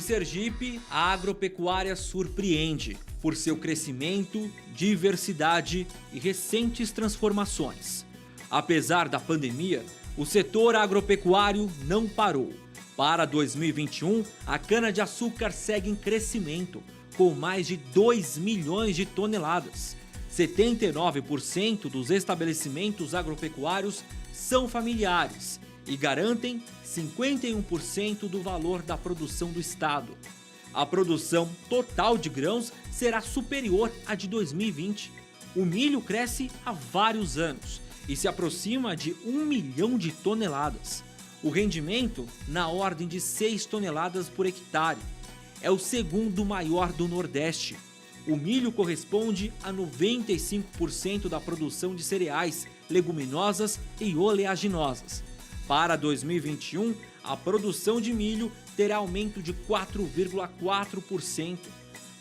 Sergipe, a agropecuária surpreende por seu crescimento, diversidade e recentes transformações. Apesar da pandemia, o setor agropecuário não parou. Para 2021, a cana-de-açúcar segue em crescimento, com mais de 2 milhões de toneladas. 79% dos estabelecimentos agropecuários são familiares e garantem 51% do valor da produção do estado. A produção total de grãos será superior à de 2020. O milho cresce há vários anos e se aproxima de 1 milhão de toneladas. O rendimento na ordem de 6 toneladas por hectare. É o segundo maior do Nordeste. O milho corresponde a 95% da produção de cereais, leguminosas e oleaginosas. Para 2021, a produção de milho terá aumento de 4,4%.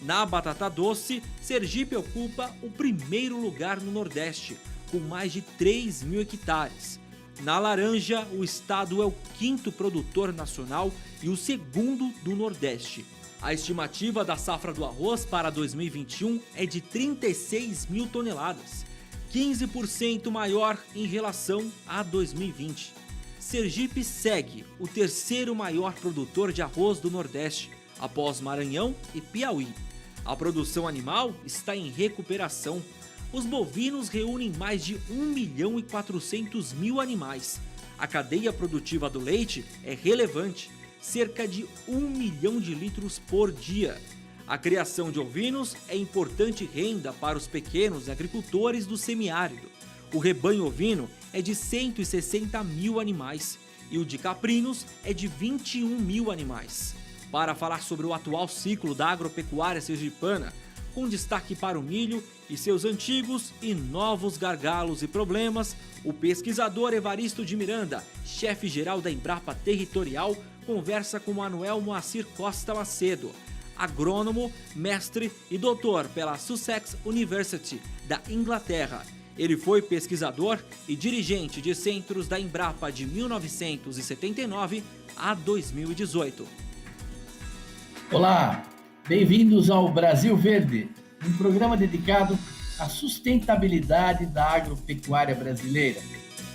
Na batata doce, Sergipe ocupa o primeiro lugar no Nordeste, com mais de 3 mil hectares. Na laranja, o estado é o quinto produtor nacional e o segundo do Nordeste. A estimativa da safra do arroz para 2021 é de 36 mil toneladas, 15% maior em relação a 2020. Sergipe segue o terceiro maior produtor de arroz do Nordeste, após Maranhão e Piauí. A produção animal está em recuperação. Os bovinos reúnem mais de 1 milhão e 400 mil animais. A cadeia produtiva do leite é relevante, cerca de 1 milhão de litros por dia. A criação de ovinos é importante renda para os pequenos agricultores do semiárido. O rebanho ovino é de 160 mil animais e o de caprinos é de 21 mil animais. Para falar sobre o atual ciclo da agropecuária sergipana, com destaque para o milho e seus antigos e novos gargalos e problemas, o pesquisador Evaristo de Miranda, chefe-geral da Embrapa Territorial, conversa com Manuel Moacir Costa Macedo, agrônomo, mestre e doutor pela Sussex University, da Inglaterra. Ele foi pesquisador e dirigente de centros da Embrapa de 1979 a 2018. Olá, bem-vindos ao Brasil Verde, um programa dedicado à sustentabilidade da agropecuária brasileira.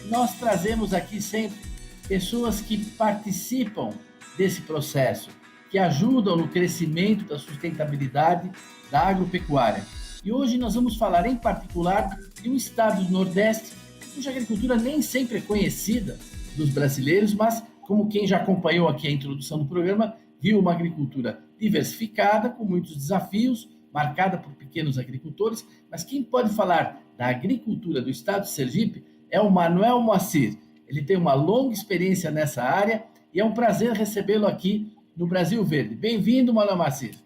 Nós trazemos aqui sempre pessoas que participam desse processo, que ajudam no crescimento da sustentabilidade da agropecuária. E hoje nós vamos falar em particular de um estado do Nordeste, cuja agricultura nem sempre é conhecida dos brasileiros, mas como quem já acompanhou aqui a introdução do programa, viu uma agricultura diversificada, com muitos desafios, marcada por pequenos agricultores, mas quem pode falar da agricultura do estado de Sergipe é o Manuel Moacir. Ele tem uma longa experiência nessa área e é um prazer recebê-lo aqui no Brasil Verde. Bem-vindo, Manuel Moacir.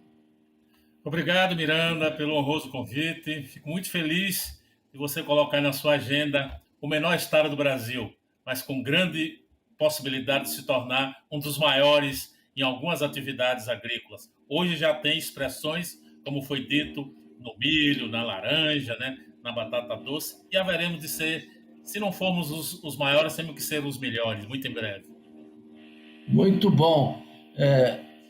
Obrigado, Miranda, pelo honroso convite. Fico muito feliz de você colocar na sua agenda o menor estado do Brasil, mas com grande possibilidade de se tornar um dos maiores em algumas atividades agrícolas. Hoje já tem expressões, como foi dito, no milho, na laranja, né, na batata doce, e haveremos de ser, se não formos os maiores, temos que ser os melhores, muito em breve. Muito bom.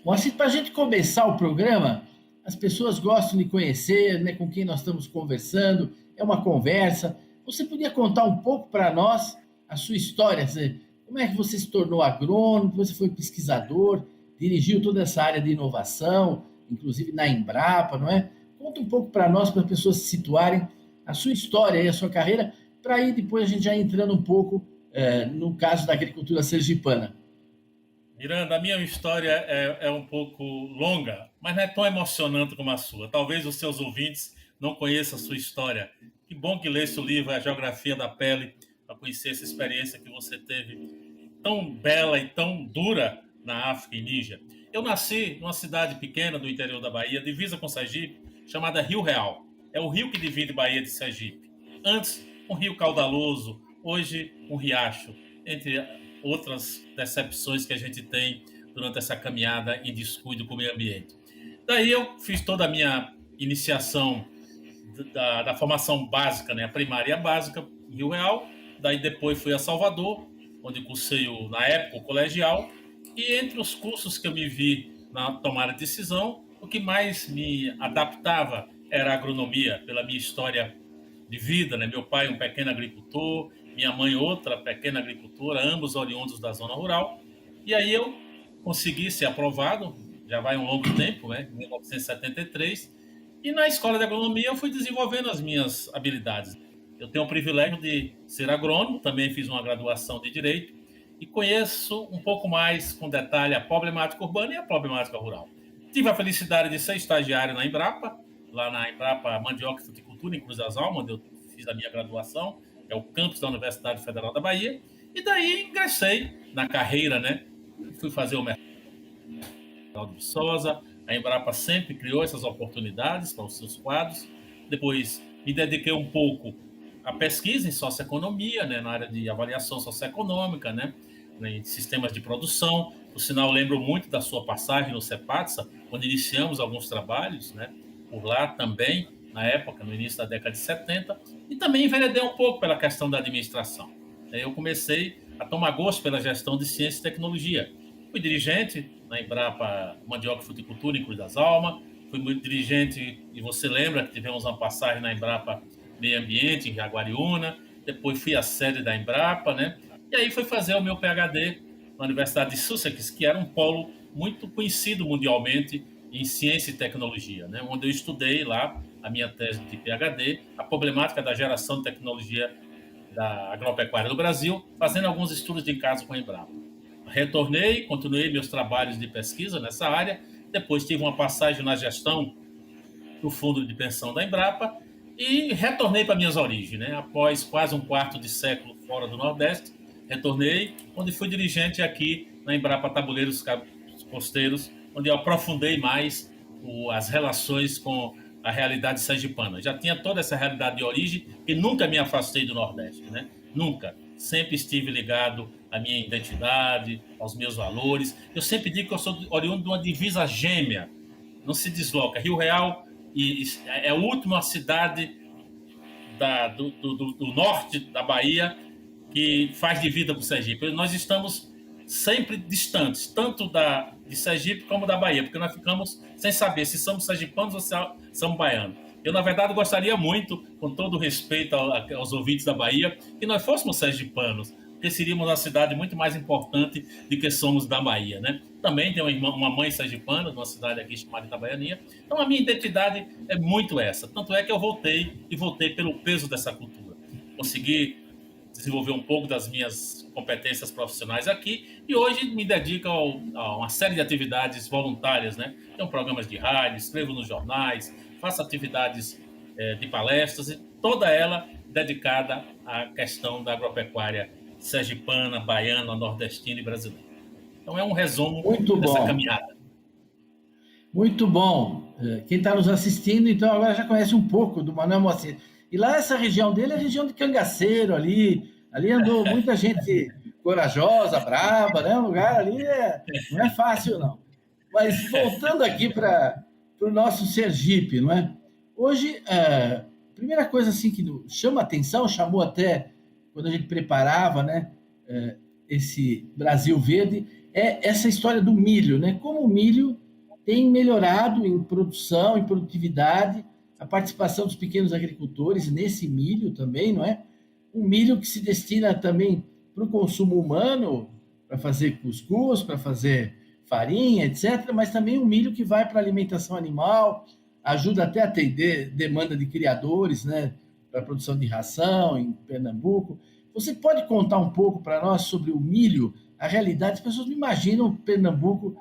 Moacir, para a gente começar o programa, as pessoas gostam de conhecer, né, com quem nós estamos conversando, é uma conversa. Você podia contar um pouco para nós a sua história? Como é que você se tornou agrônomo, você foi pesquisador, dirigiu toda essa área de inovação, inclusive na Embrapa, não é? Conta um pouco para nós, para as pessoas se situarem, a sua história e a sua carreira, para aí depois a gente já entrando um pouco no caso da agricultura sergipana. Miranda, a minha história é um pouco longa, mas não é tão emocionante como a sua. Talvez os seus ouvintes não conheçam a sua história. Que bom que lesse o livro A Geografia da Pele, para conhecer essa experiência que você teve tão bela e tão dura na África e Níger. Eu nasci numa cidade pequena do interior da Bahia, divisa com Sergipe, chamada Rio Real. É o rio que divide Bahia de Sergipe. Antes, um rio caudaloso, hoje um riacho, entre outras decepções que a gente tem durante essa caminhada em descuido com o meio ambiente. Daí eu fiz toda a minha iniciação da formação básica, né, a primária básica em Rio Real, daí depois fui a Salvador, onde cursei, na época, o colegial, e entre os cursos que eu me vi na tomada de decisão, o que mais me adaptava era a agronomia, pela minha história de vida, né? Meu pai um pequeno agricultor, minha mãe outra pequena agricultora, ambos oriundos da zona rural. E aí eu consegui ser aprovado, já vai um longo tempo, né? Em 1973, e na escola de agronomia eu fui desenvolvendo as minhas habilidades. Eu tenho o privilégio de ser agrônomo, também fiz uma graduação de Direito, e conheço um pouco mais com detalhe a problemática urbana e a problemática rural. Tive a felicidade de ser estagiário na Embrapa, lá na Embrapa Mandioca e Fruticultura, em Cruz das Almas, onde eu fiz a minha graduação, é o campus da Universidade Federal da Bahia, e daí ingressei na carreira, né? Fui fazer o mercado de Viçosa, a Embrapa sempre criou essas oportunidades para os seus quadros. Depois me dediquei um pouco à pesquisa em socioeconomia, né, na área de avaliação socioeconômica, né, em sistemas de produção. Por sinal, lembro muito da sua passagem no CEPATSA, onde iniciamos alguns trabalhos, né, por lá também, na época, no início da década de 70, e também enveredei um pouco pela questão da administração. Eu comecei a tomar gosto pela gestão de ciência e tecnologia. Fui dirigente na Embrapa Mandioca e Fruticultura, em Cruz das Almas. Fui muito dirigente, e você lembra que tivemos uma passagem na Embrapa Meio Ambiente, em Jaguariúna. Depois fui à sede da Embrapa, né? E aí fui fazer o meu PhD na Universidade de Sussex, que era um polo muito conhecido mundialmente em ciência e tecnologia, né? Onde eu estudei lá a minha tese de PhD, a problemática da geração de tecnologia da agropecuária do Brasil, fazendo alguns estudos de caso com a Embrapa. Retornei, continuei meus trabalhos de pesquisa nessa área, depois tive uma passagem na gestão do fundo de pensão da Embrapa e retornei para minhas origens, né? Após quase um quarto de século fora do Nordeste, retornei, onde fui dirigente aqui na Embrapa Tabuleiros Costeiros, onde eu aprofundei mais as relações com a realidade sergipana. Já tinha toda essa realidade de origem e nunca me afastei do Nordeste, né? Nunca. Sempre estive ligado à minha identidade, aos meus valores. Eu sempre digo que eu sou oriundo de uma divisa gêmea, não se desloca. Rio Real é a última cidade do norte da Bahia que faz divisa com o Sergipe. Nós estamos sempre distantes, tanto de Sergipe como da Bahia, porque nós ficamos sem saber se somos sergipanos ou se somos baianos. Eu, na verdade, gostaria muito, com todo o respeito aos ouvintes da Bahia, que nós fôssemos sergipanos, porque seríamos uma cidade muito mais importante do que somos da Bahia, né? Também tenho uma mãe sergipana, numa cidade aqui chamada Itabaianinha. Então, a minha identidade é muito essa. Tanto é que eu voltei pelo peso dessa cultura. Consegui desenvolver um pouco das minhas competências profissionais aqui e hoje me dedico a uma série de atividades voluntárias, né? Tenho programas de rádio, escrevo nos jornais, faço atividades de palestras e toda ela dedicada à questão da agropecuária sergipana, baiana, nordestina e brasileira. Então é um resumo dessa caminhada. Muito bom. Quem está nos assistindo, então, agora já conhece um pouco do Manuel Moacir. E lá essa região dele é a região de Cangaceiro, ali andou muita gente corajosa, braba, né? Um lugar ali não é fácil, não. Mas voltando aqui para o nosso Sergipe, não é? Hoje, a primeira coisa assim que chama atenção, chamou até quando a gente preparava, né, esse Brasil Verde, é essa história do milho, né? Como o milho tem melhorado em produção, em produtividade, a participação dos pequenos agricultores nesse milho também, não é? Um milho que se destina também para o consumo humano, para fazer cuscuz, para fazer farinha, etc., mas também um milho que vai para a alimentação animal, ajuda até a atender demanda de criadores, né, para a produção de ração em Pernambuco. Você pode contar um pouco para nós sobre o milho, a realidade? As pessoas não imaginam Pernambuco,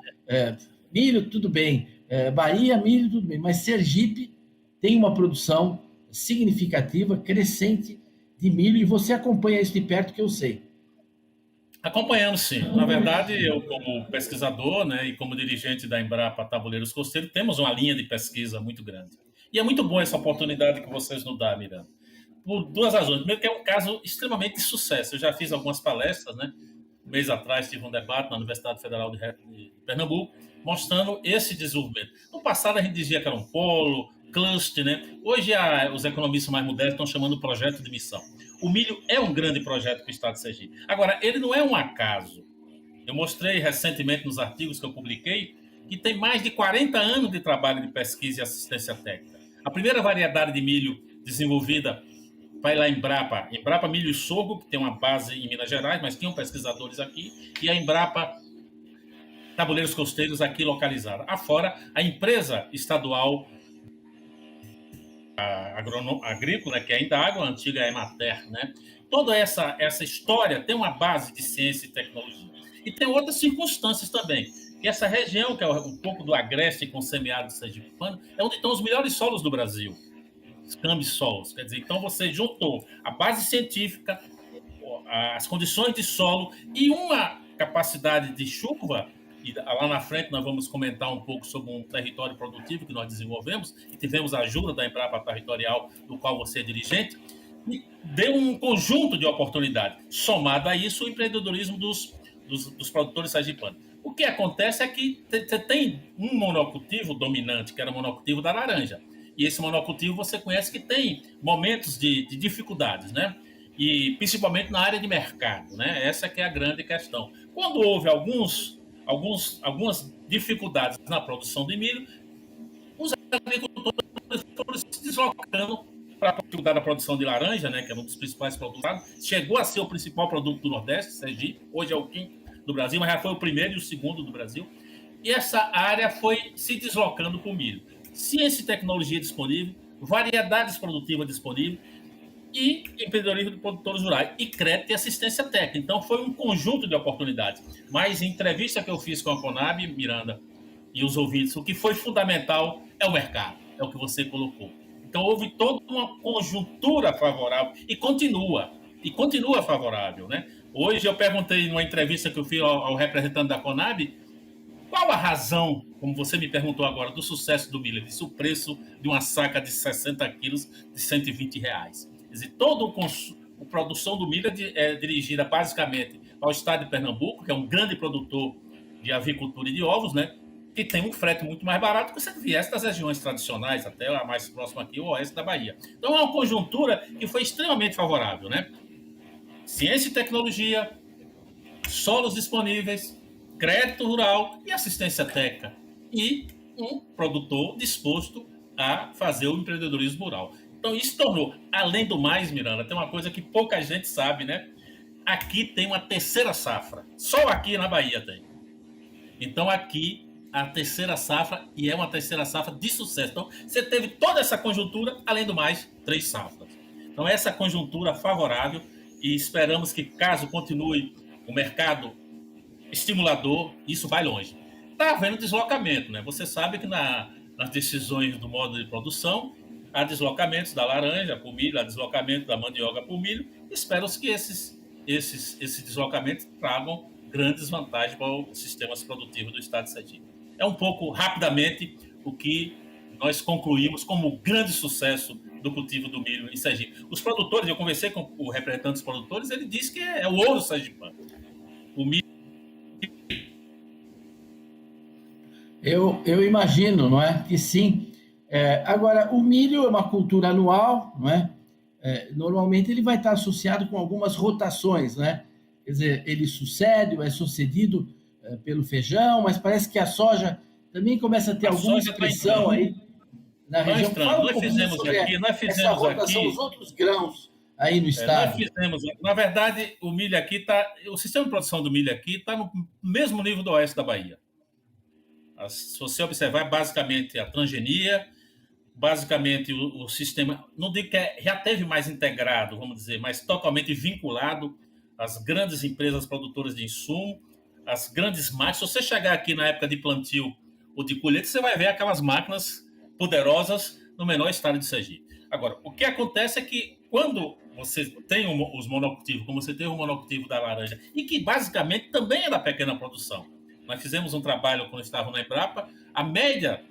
milho, tudo bem, Bahia, milho, tudo bem, mas Sergipe tem uma produção significativa, crescente de milho, e você acompanha isso de perto, que eu sei. Acompanhando, sim. Na verdade, eu, como pesquisador, né, e como dirigente da Embrapa Tabuleiros Costeiros, temos uma linha de pesquisa muito grande. E é muito bom essa oportunidade que vocês nos dão, Miranda. Por duas razões. Primeiro, que é um caso extremamente de sucesso. Eu já fiz algumas palestras, né? Um mês atrás tive um debate na Universidade Federal de Pernambuco, mostrando esse desenvolvimento. No passado, a gente dizia que era um polo, cluster, né? Hoje, os economistas mais modernos estão chamando de projeto de missão. O milho é um grande projeto para o Estado de Sergipe. Agora, ele não é um acaso. Eu mostrei recentemente nos artigos que eu publiquei que tem mais de 40 anos de trabalho de pesquisa e assistência técnica. A primeira variedade de milho desenvolvida vai lá em Embrapa Milho e Sorgo, que tem uma base em Minas Gerais, mas tinham pesquisadores aqui, e a Embrapa Tabuleiros Costeiros aqui localizada. Afora a empresa estadual agrícola, que é ainda a Água Antiga, é Emater, né? Toda essa história tem uma base de ciência e tecnologia. E tem outras circunstâncias também. E essa região, que é um pouco do agreste com semiárido sergipano, é onde estão os melhores solos do Brasil. Os cambissolos. Quer dizer, então você juntou a base científica, as condições de solo e uma capacidade de chuva. E lá na frente nós vamos comentar um pouco sobre um território produtivo que nós desenvolvemos e tivemos a ajuda da Embrapa Territorial, do qual você é dirigente, e deu um conjunto de oportunidades. Somado a isso, o empreendedorismo dos produtores sergipanos. O que acontece é que você tem um monocultivo dominante, que era o monocultivo da laranja. E esse monocultivo você conhece que tem momentos de dificuldades, né? E principalmente na área de mercado, né? Essa que é a grande questão. Quando houve algumas dificuldades na produção de milho, os agricultores foram se deslocando para a dificuldade da produção de laranja, né, que é um dos principais produtos. Chegou a ser o principal produto do Nordeste, Sergipe, hoje é o quinto do Brasil, mas já foi o primeiro e o segundo do Brasil. E essa área foi se deslocando para o milho. Ciência e tecnologia disponível, variedades produtivas disponíveis e empreendedorismo de produtores rurais, e crédito e assistência técnica. Então, foi um conjunto de oportunidades. Mas, em entrevista que eu fiz com a Conab, Miranda, e os ouvintes, o que foi fundamental é o mercado, é o que você colocou. Então, houve toda uma conjuntura favorável e continua favorável, né? Hoje, eu perguntei numa entrevista que eu fiz ao representante da Conab, qual a razão, como você me perguntou agora, do sucesso do milho? Ele disse o preço de uma saca de 60 quilos de R$120. Quer dizer, toda a produção do milho é dirigida basicamente ao estado de Pernambuco, que é um grande produtor de avicultura e de ovos, né? Que tem um frete muito mais barato que se viesse das regiões tradicionais, até a mais próxima aqui, o oeste da Bahia. Então, é uma conjuntura que foi extremamente favorável, né? Ciência e tecnologia, solos disponíveis, crédito rural e assistência técnica. E um produtor disposto a fazer o empreendedorismo rural. Então, isso tornou, além do mais, Miranda, tem uma coisa que pouca gente sabe, né? Aqui tem uma terceira safra. Só aqui na Bahia tem. Então, aqui, a terceira safra, e é uma terceira safra de sucesso. Então, você teve toda essa conjuntura, além do mais, 3 safras. Então, essa conjuntura favorável, e esperamos que, caso continue o mercado estimulador, isso vai longe. Está havendo deslocamento, né? Você sabe que nas decisões do modo de produção, há deslocamentos da laranja para o milho, há deslocamento da mandioca para o milho. Espero-se que esses deslocamentos tragam grandes vantagens para os sistemas produtivos do estado de Sergipe. É um pouco, rapidamente, o que nós concluímos como grande sucesso do cultivo do milho em Sergipe. Os produtores, eu conversei com o representante dos produtores, ele disse que é o ouro sergipano. O milho... Eu imagino, não é? Que sim. Agora, o milho é uma cultura anual, não é? Normalmente ele vai estar associado com algumas rotações, né? Quer dizer, ele sucede ou é sucedido pelo feijão, mas parece que a soja também começa a ter alguma expressão aí na região. Fala nós fizemos essa rotação, aqui os outros grãos aí no estado. Na verdade, o milho aqui o sistema de produção do milho aqui está no mesmo nível do oeste da Bahia. Se você observar, basicamente a transgenia, basicamente o sistema, não digo que já teve mais integrado, vamos dizer, mas totalmente vinculado às grandes empresas produtoras de insumo, às grandes máquinas. Se você chegar aqui na época de plantio ou de colheita, você vai ver aquelas máquinas poderosas no menor estado de Sergipe. Agora, o que acontece é que quando você tem os monocultivos, como você tem o monocultivo da laranja, e que basicamente também é da pequena produção. Nós fizemos um trabalho quando estava na Embrapa, a média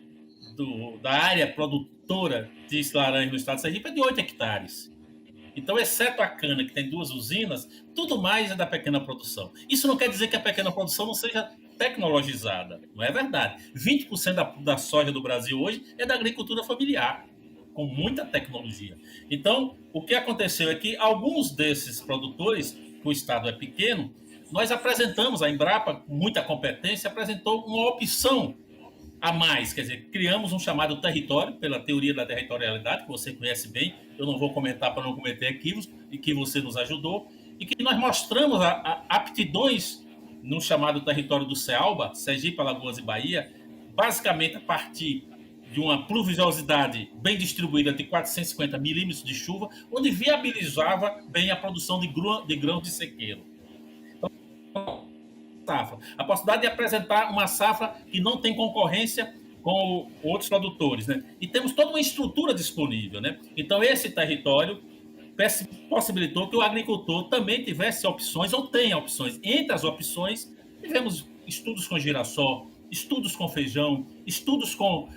da área produtora de laranja no estado de Sergipe é de 8 hectares. Então, exceto a cana, que tem 2 usinas, tudo mais é da pequena produção. Isso não quer dizer que a pequena produção não seja tecnologizada, não é verdade. 20% da soja do Brasil hoje é da agricultura familiar, com muita tecnologia. Então, o que aconteceu é que alguns desses produtores, que o estado é pequeno, nós apresentamos, a Embrapa, com muita competência, apresentou uma opção a mais, quer dizer, criamos um chamado território, pela teoria da territorialidade, que você conhece bem, eu não vou comentar para não cometer equívocos, e que você nos ajudou, e que nós mostramos aptidões no chamado território do CEALBA, Sergipe, Alagoas e Bahia, basicamente a partir de uma pluviosidade bem distribuída de 450 milímetros de chuva, onde viabilizava bem a produção de grãos de sequeiro. Então, a possibilidade de apresentar uma safra que não tem concorrência com outros produtores, né? E temos toda uma estrutura disponível, né? Então, esse território possibilitou que o agricultor também tivesse opções, ou tenha opções. Entre as opções, tivemos estudos com girassol, estudos com feijão, estudos com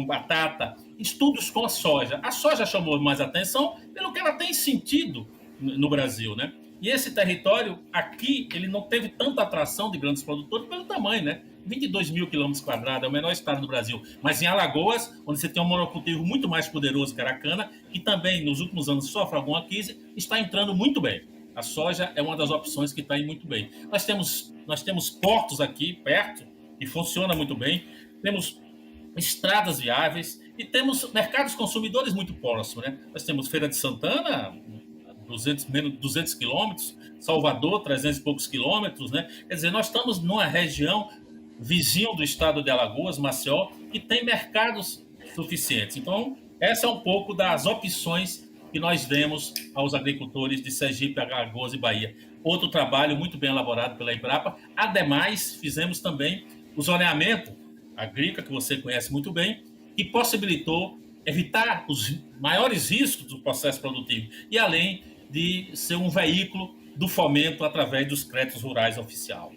batata, estudos com a soja. A soja chamou mais atenção pelo que ela tem sentido no Brasil, né? E esse território aqui, ele não teve tanta atração de grandes produtores pelo tamanho, né? 22 mil quilômetros quadrados, é o menor estado do Brasil. Mas em Alagoas, onde você tem um monocultivo muito mais poderoso que a cana, que também nos últimos anos sofre alguma crise, está entrando muito bem. A soja é uma das opções que está indo muito bem. Nós temos portos aqui perto, que funciona muito bem, temos estradas viáveis e temos mercados consumidores muito próximos, né? Nós temos Feira de Santana, menos de 200 quilômetros, Salvador, 300 e poucos quilômetros, né? Quer dizer, nós estamos numa região vizinho do estado de Alagoas, Maceió, que tem mercados suficientes. Então, essa é um pouco das opções que nós demos aos agricultores de Sergipe, Alagoas e Bahia. Outro trabalho muito bem elaborado pela Embrapa. Ademais, fizemos também o zoneamento agrícola, que você conhece muito bem, que possibilitou evitar os maiores riscos do processo produtivo e além de ser um veículo do fomento através dos créditos rurais oficial.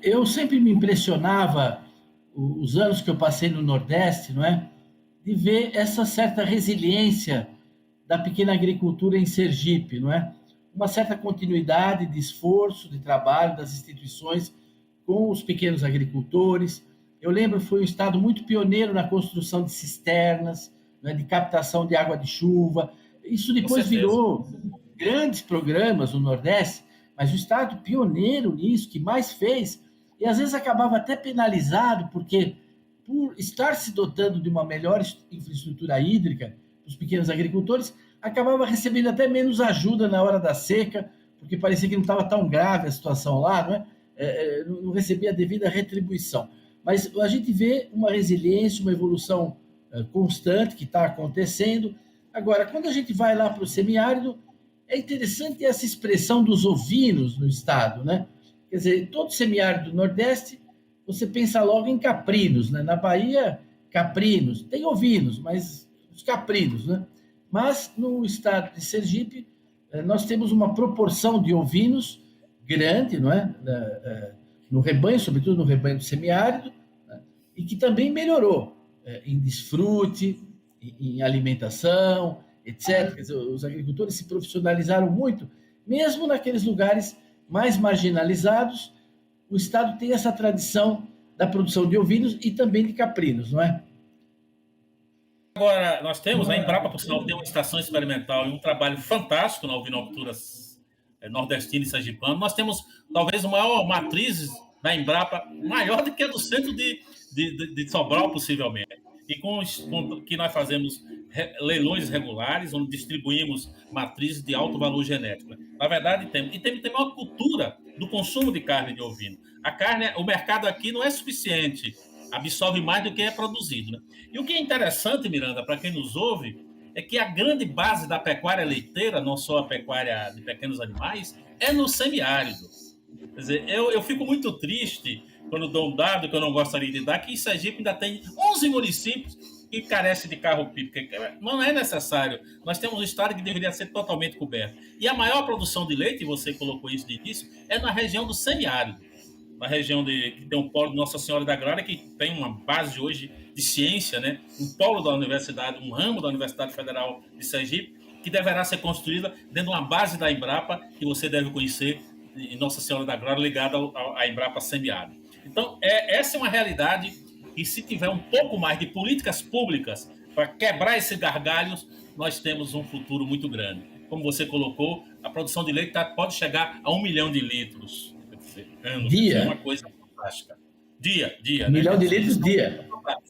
Eu sempre me impressionava, os anos que eu passei no Nordeste, não é? De ver essa certa resiliência da pequena agricultura em Sergipe, não é? Uma certa continuidade de esforço, de trabalho das instituições com os pequenos agricultores. Eu lembro que foi um estado muito pioneiro na construção de cisternas, né, de captação de água de chuva. Isso depois virou grandes programas no Nordeste, mas o estado pioneiro nisso, que mais fez, e às vezes acabava até penalizado, porque por estar se dotando de uma melhor infraestrutura hídrica, os pequenos agricultores acabava recebendo até menos ajuda na hora da seca, porque parecia que não estava tão grave a situação lá, não é? Não recebia a devida retribuição. Mas a gente vê uma resiliência, uma evolução constante que está acontecendo. Agora, quando a gente vai lá para o semiárido, é interessante essa expressão dos ovinos no estado, né? Quer dizer, todo semiárido do Nordeste, você pensa logo em caprinos, né? Na Bahia, caprinos. Tem ovinos, mas os caprinos, né? Mas no estado de Sergipe, nós temos uma proporção de ovinos grande, não é? No rebanho, sobretudo no rebanho do semiárido, né? E que também melhorou em desfrute, em alimentação, etc. Quer dizer, os agricultores se profissionalizaram muito, mesmo naqueles lugares mais marginalizados. O estado tem essa tradição da produção de ovinos e também de caprinos, não é? Agora, nós temos, a Embrapa, por sinal, tem uma estação experimental e um trabalho fantástico na ovinocultura nordestina e sergipana. Nós temos, talvez, a maior matriz da Embrapa, maior do que a do centro de Sobral, possivelmente. E com que nós fazemos leilões regulares, onde distribuímos matrizes de alto valor genético. Na verdade, temos uma cultura do consumo de carne de ovino. A carne, o mercado aqui não é suficiente, absorve mais do que é produzido, né? E o que é interessante, Miranda, para quem nos ouve, é que a grande base da pecuária leiteira, não só a pecuária de pequenos animais, é no semiárido. Quer dizer, eu fico muito triste quando dou um dado que eu não gostaria de dar, que em Sergipe ainda tem 11 municípios que carecem de carro-pipa. Não é necessário. Nós temos um estado que deveria ser totalmente coberto. E a maior produção de leite, e você colocou isso de início, é na região do semiárido. Na região que tem um polo de Nossa Senhora da Glória, que tem uma base hoje de ciência, né? Um polo da universidade, um ramo da Universidade Federal de Sergipe, que deverá ser construída dentro de uma base da Embrapa, que você deve conhecer, em Nossa Senhora da Glória, ligada à Embrapa Semiárido. Então, essa é uma realidade que, se tiver um pouco mais de políticas públicas para quebrar esses gargalhos, nós temos um futuro muito grande. Como você colocou, a produção de leite pode chegar a 1 milhão de litros. Dia. É uma coisa fantástica. Dia, 1 né? milhão de litros dia.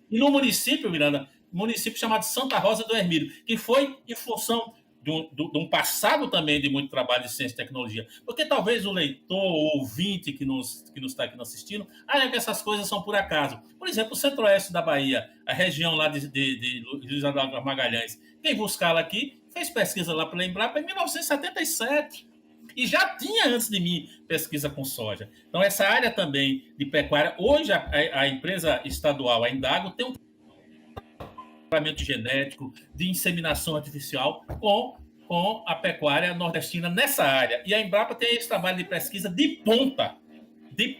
E no município, Miranda, município chamado Santa Rosa do Hermílio, que foi em função de um passado também de muito trabalho de ciência e tecnologia. Porque talvez o leitor, o ouvinte que nos está aqui nos assistindo, acha que essas coisas são por acaso. Por exemplo, o centro-oeste da Bahia, a região lá de Luiz Eduardo Magalhães, quem buscá-la aqui fez pesquisa lá pela Embrapa em 1977. E já tinha, antes de mim, pesquisa com soja. Então, essa área também de pecuária, hoje a empresa estadual, a Indago, tem um tratamento genético, de inseminação artificial com a pecuária nordestina nessa área. E a Embrapa tem esse trabalho de pesquisa de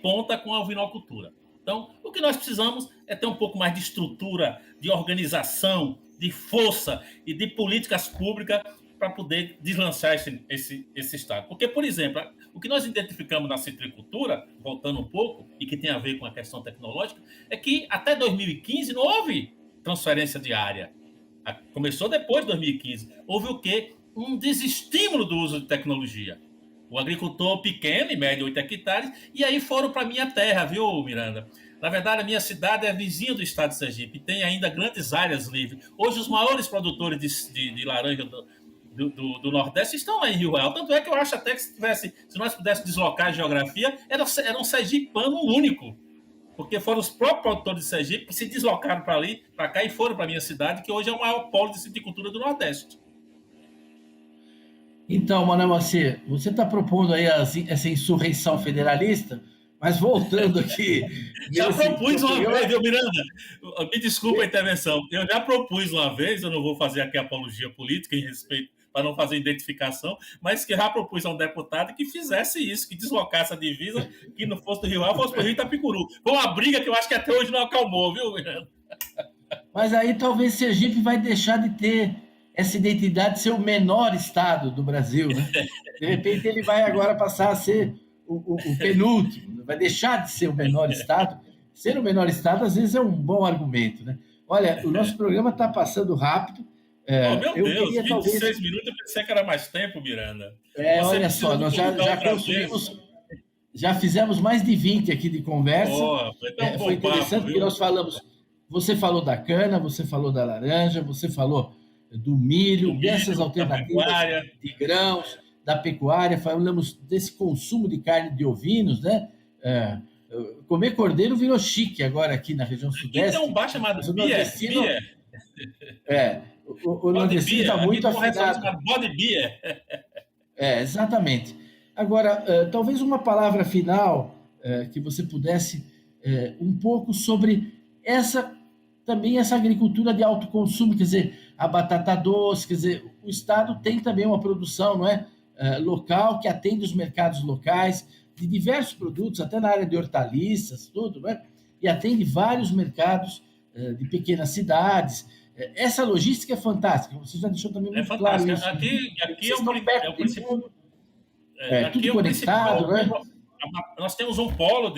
ponta com a ovinocultura. Então, o que nós precisamos é ter um pouco mais de estrutura, de organização, de força e de políticas públicas para poder deslançar esse estado. Porque, por exemplo, o que nós identificamos na citricultura, voltando um pouco, e que tem a ver com a questão tecnológica, é que até 2015 não houve transferência de área. Começou depois de 2015. Houve o quê? Um desestímulo do uso de tecnologia. O agricultor pequeno, em média 8 hectares, e aí foram para a minha terra, viu, Miranda? Na verdade, a minha cidade é vizinha do estado de Sergipe, tem ainda grandes áreas livres. Hoje, os maiores produtores de laranja do Nordeste estão lá em Rio Real. Tanto é que eu acho até que se nós pudéssemos deslocar a geografia, era um sergipano único. Porque foram os próprios produtores de Sergipe que se deslocaram para ali, para cá, e foram para a minha cidade, que hoje é o maior polo de citricultura do Nordeste. Então, Manuel Maciel, você está propondo aí essa insurreição federalista, mas voltando aqui... Já propus uma vez, viu, Miranda? Me desculpa a intervenção. Eu já propus uma vez, eu não vou fazer aqui apologia política em respeito, para não fazer identificação, mas que já propus a um deputado que fizesse isso, que deslocasse a divisa, que não fosse do Rio Real, fosse para o Rio Itapicuru. Foi uma briga que eu acho que até hoje não acalmou, viu, Miranda? Mas aí talvez Sergipe vai deixar de ter essa identidade de ser o menor estado do Brasil, né? De repente ele vai agora passar a ser o penúltimo, vai deixar de ser o menor estado. Ser o menor estado, às vezes, é um bom argumento, né? Olha, o nosso programa está passando rápido. Meu Deus, 26 talvez... minutos, eu pensei que era mais tempo, Miranda. Olha só, nós já consumimos, já fizemos mais de 20 aqui de conversa. Foi interessante porque nós falamos, você falou da cana, você falou da laranja, você falou do milho, dessas alternativas de grãos, da pecuária, falamos desse consumo de carne de ovinos, né? Comer cordeiro virou chique agora aqui na região sudeste. Tem um bar chamado Beer. O nordestino está muito afinado. Body Beer. Exatamente. Agora, talvez uma palavra final que você pudesse um pouco sobre também essa agricultura de alto consumo, quer dizer, a batata doce, quer dizer, o Estado tem também uma produção, não é, local, que atende os mercados locais, de diversos produtos, até na área de hortaliças, tudo, não é? E atende vários mercados de pequenas cidades. Essa logística é fantástica, você já deixou também muito claro isso. Aqui é o principal. Tudo conectado, né? Nós temos um polo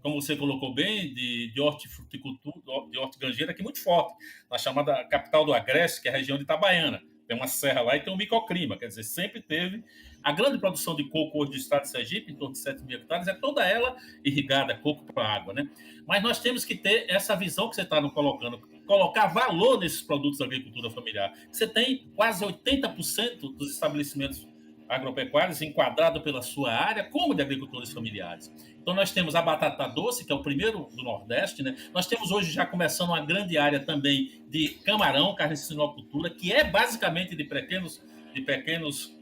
como você colocou bem, de hortifruticultura, de hortigranjeira aqui muito forte, na chamada capital do Agreste, que é a região de Itabaiana. Tem uma serra lá e tem um microclima, quer dizer, sempre teve. A grande produção de coco hoje do estado de Sergipe, em torno de 7 mil hectares, é toda ela irrigada, coco para água, né? Mas nós temos que ter essa visão que você está colocando, colocar valor nesses produtos da agricultura familiar. Você tem quase 80% dos estabelecimentos agropecuários enquadrado pela sua área como de agricultores familiares. Então, nós temos a batata doce, que é o primeiro do Nordeste, né? Nós temos hoje já começando uma grande área também de camarão, carne de sinocultura, que é basicamente de pequenos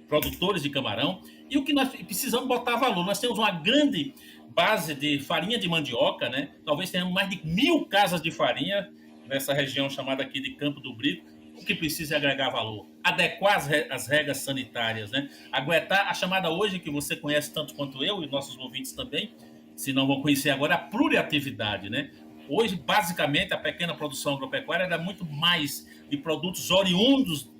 produtores de camarão. E o que nós precisamos botar valor? Nós temos uma grande base de farinha de mandioca, né? Talvez tenhamos mais de 1.000 casas de farinha nessa região chamada aqui de Campo do Brito. O que precisa é agregar valor, adequar as regras sanitárias, né? Aguentar a chamada hoje, que você conhece tanto quanto eu e nossos ouvintes também, se não vão conhecer agora, a pluriatividade, né? Hoje, basicamente, a pequena produção agropecuária é muito mais de produtos oriundos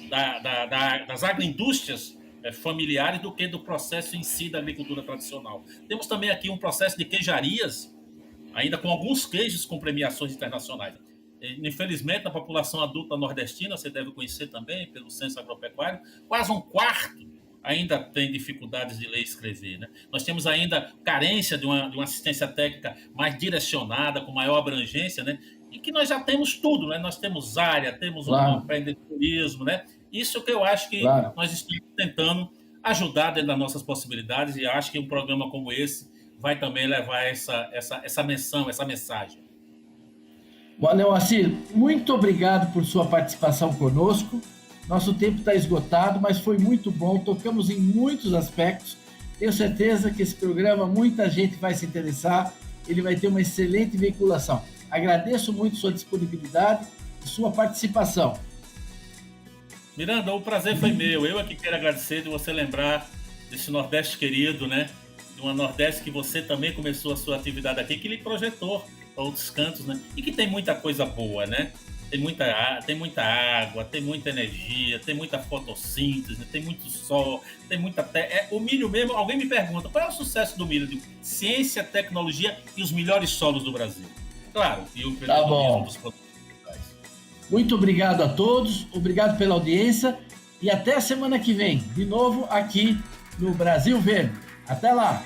das agroindústrias familiares do que do processo em si da agricultura tradicional. Temos também aqui um processo de queijarias, ainda com alguns queijos com premiações internacionais. Infelizmente, na população adulta nordestina, você deve conhecer também, pelo censo agropecuário, quase um quarto ainda tem dificuldades de ler e escrever, né? Nós temos ainda carência de uma assistência técnica mais direcionada, com maior abrangência, né? E que nós já temos tudo, né? Nós temos área, temos um empreendedorismo, né? Isso que eu acho que nós estamos tentando ajudar dentro das nossas possibilidades, e acho que um programa como esse vai também levar essa menção, essa mensagem. Valeu, Moacir. Muito obrigado por sua participação conosco. Nosso tempo está esgotado, mas foi muito bom. Tocamos em muitos aspectos. Tenho certeza que esse programa, muita gente vai se interessar. Ele vai ter uma excelente veiculação. Agradeço muito sua disponibilidade e sua participação. Miranda, o prazer foi meu. Eu aqui quero agradecer de você lembrar desse Nordeste querido, né? De uma Nordeste que você também começou a sua atividade aqui, que lhe projetou para outros cantos, né? E que tem muita coisa boa, né? Tem muita água, tem muita energia, tem muita fotossíntese, tem muito sol, tem muita terra. O milho mesmo, alguém me pergunta, qual é o sucesso do milho? Eu digo, ciência, tecnologia e os melhores solos do Brasil. Claro, e o empreendedorismo dos produtos. Muito obrigado a todos, obrigado pela audiência e até a semana que vem, de novo aqui no Brasil Verde. Até lá!